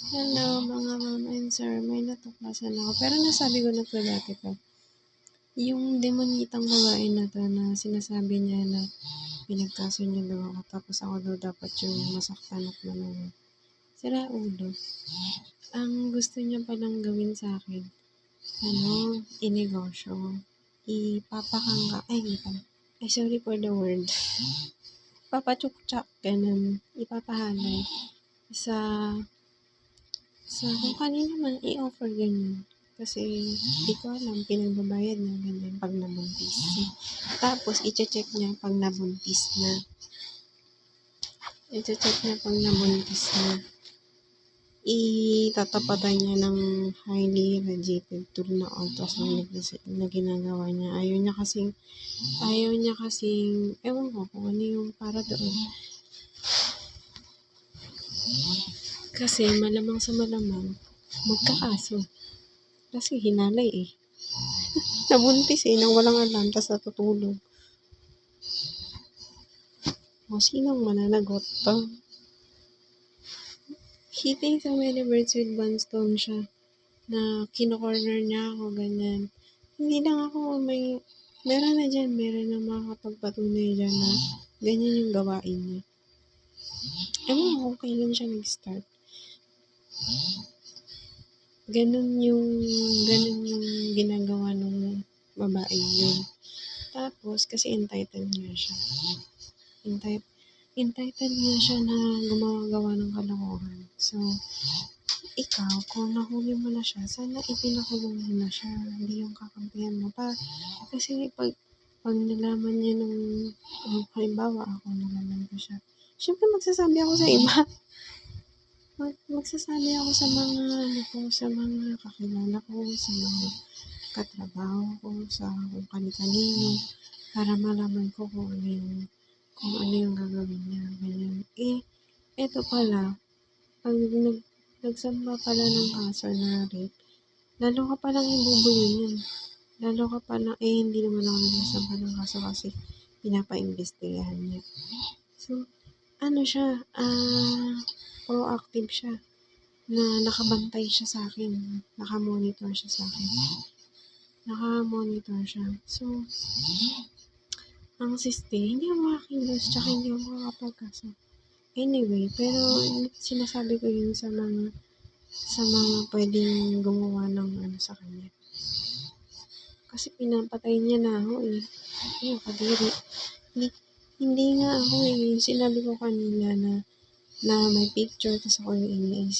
Hello mga ma'am and sir, may natuklasan ako pero nasabi ko na 'to dati pa. Yung demonitang babae na 'to na sinasabi niya na pinagkaso niya daw ako tapos ako daw dapat yung masaktan at manalo. Sira ulo. Ang gusto niya palang gawin sa'kin, inegosyo. Ipapakangga ay hindi pala. Ay sorry for the word. Papachukchak, ganun. Ipapahalay sa kung kanino man i-offer ganyan. Kasi di ko alam, pinagbabayad niya ganyan pag nabuntis. Tapos i-check niya pag nabuntis na. I-check niya pag nabuntis na. Itatapatan niya ng highly radiated tool na ultrasonic na ginagawa niya. Ayaw niya kasing, ewan ko kung ano yung para doon. Kasi malamang sa malamang, magkakaso. Kasi hinalay eh. Nabuntis eh, nang walang alam, tas natutulog. O, sinong mananagot to? He thinks so many birds with one stone siya. Na kino-corner niya ako, ganyan. Hindi lang ako meron na makakapagpatunay dyan na ganyan yung gawain niya. Ewan ko kung kailan siya nag-start. Ganun yung ginagawa ng babae yun. Tapos, kasi entitled nga siya. Entitled nga siya na gumagawa ng kalokohan. So, ikaw, kung nahuli mo na siya, sana ipinakulong mo na siya. Hindi yung kakampihan mo pa. Kasi pag nalaman niya halimbawa ako nalaman ko siya, syempre magsasabi ako sa iba. Magsasabi ako sa mga kakilala ko, sa mga katrabaho ko, sa kung kani-kanino, para malaman ko kung ano yung gagawin niya, ganyan. Eto pala, pag nagsamba pala ng kaso na rape, lalo ka palang ibubully yan. Lalo ka palang, hindi naman ako nagsamba ng kaso kasi pinapa-investigahan niya. So, siya, proactive siya na nakabantay siya sa akin. Nakamonitor siya sa akin. So, ang siste, hindi ako makakilos, tsaka hindi ako makakapagkaso. Anyway, pero sinasabi ko yun sa mga pwedeng gumawa ng sa kanya. Kasi pinapatay niya na ako eh. Ayun, kadiri. Hindi nga ako eh. Sinabi ko kanina na may picture, tapos ako yung iniisip.